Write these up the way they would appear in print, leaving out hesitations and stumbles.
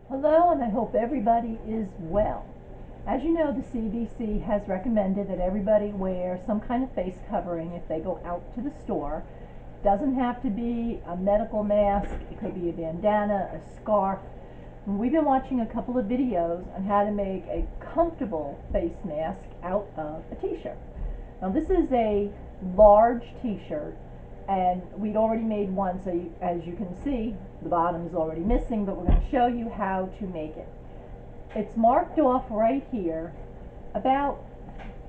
Hello, and I hope everybody is well. As you know, the CDC has recommended that everybody wear some kind of face covering if they go out to the store. Doesn't have to be a medical mask, it could be a bandana, a scarf. We've been watching a couple of videos on how to make a comfortable face mask out of a t-shirt. Now this is a large t-shirt, and we'd already made one, so as you can see, the bottom is already missing, but we're going to show you how to make it. It's marked off right here, about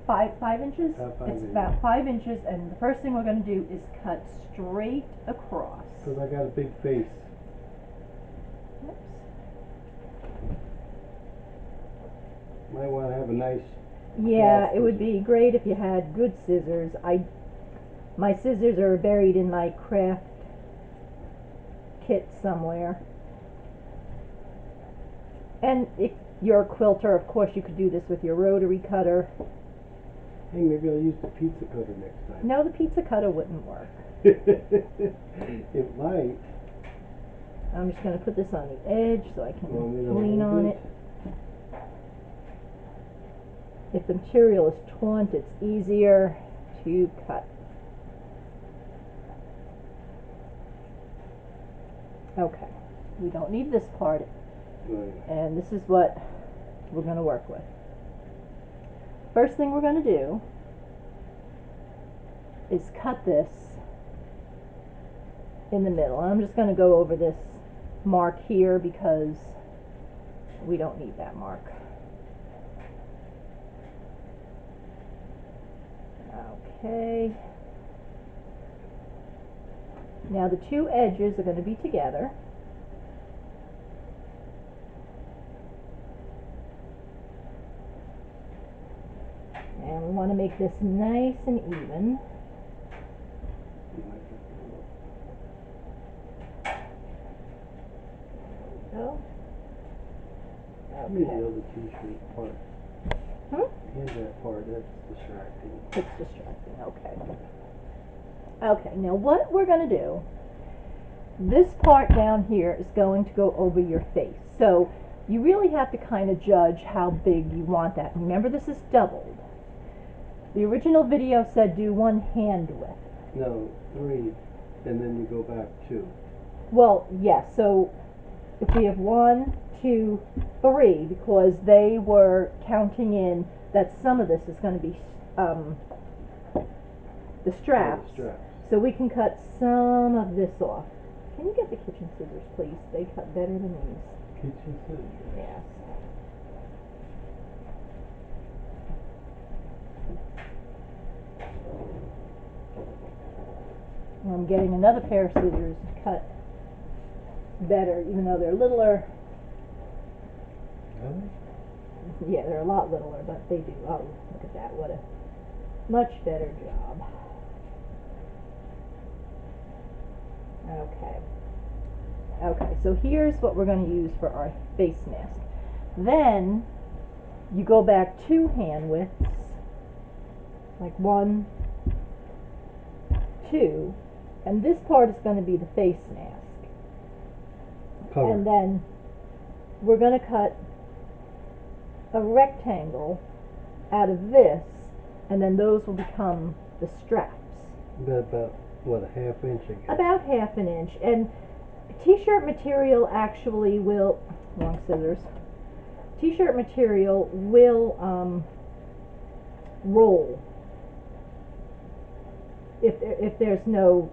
five inches. About 5 It's inches. about 5 inches, and the first thing we're going to do is cut straight across. Because I got a big face. Oops. Might want to have a nice Yeah, cloth it would scissors. be great if you had good scissors. My scissors are buried in my craft kit somewhere. And if you're a quilter, of course, you could do this with your rotary cutter. Hey, maybe I'll use the pizza cutter next time. No, the pizza cutter wouldn't work. It might. I'm just going to put this on the edge so I can Want me to lean hold on it. If the material is taunt, it's easier to cut. Okay, we don't need this part, Right. and this is what we're going to work with. First thing we're going to do is cut this in the middle. And I'm just going to go over this mark here because we don't need that mark. Okay. Now the two edges are going to be together. And we want to make this nice and even. Go. Give me the other t-shirt part. Hand that part, that's distracting. It's distracting, okay. Okay, now what we're going to do, this part down here is going to go over your face. So you really have to kind of judge how big you want that. Remember, this is doubled. The original video said do 1 hand width. No, 3, and then you go back 2. Well, yes, so if we have 1, 2, 3, because they were counting in that some of this is going to be the straps. So we can cut some of this off. Can you get the kitchen scissors, please? They cut better than these. Kitchen scissors. Yes. I'm getting another pair of scissors to cut better, even though they're littler. Really? Yeah, they're a lot littler, but they do. Oh, look at that. What a much better job. Okay. Okay, so here's what we're going to use for our face mask. Then you go back 2 hand widths, like 1, 2, and this part is going to be the face mask. Cover. And then we're going to cut a rectangle out of this, and then those will become the straps. About what, a ½ inch, I guess? About ½ inch. And t-shirt material actually will, wrong scissors, t-shirt material will roll if there's no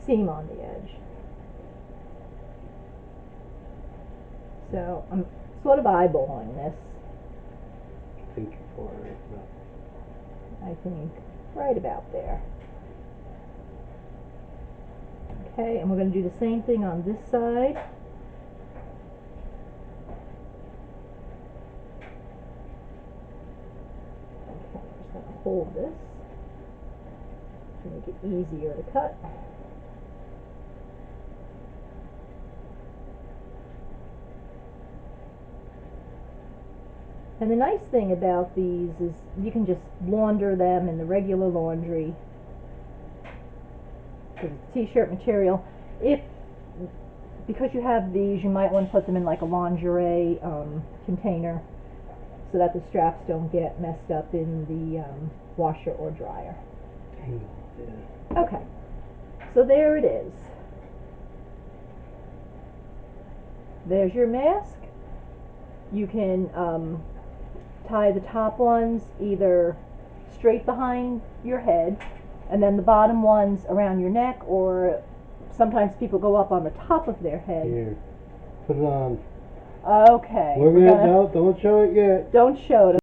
seam on the edge. So I'm sort of eyeballing this. Thinking for it right now. I think right about there. Okay, and we're going to do the same thing on this side. Okay, I'm just going to hold this to make it easier to cut. And the nice thing about these is you can just launder them in the regular laundry. Because it's t-shirt material. If because you have these, you might want to put them in like a lingerie container so that the straps don't get messed up in the washer or dryer. Hang on, yeah. Okay, so there it is. There's your mask. You can tie the top ones either straight behind your head and then the bottom ones around your neck, or sometimes people go up on the top of their head. Here, put it on. Okay. We're gonna, no, don't show it yet. Don't show it,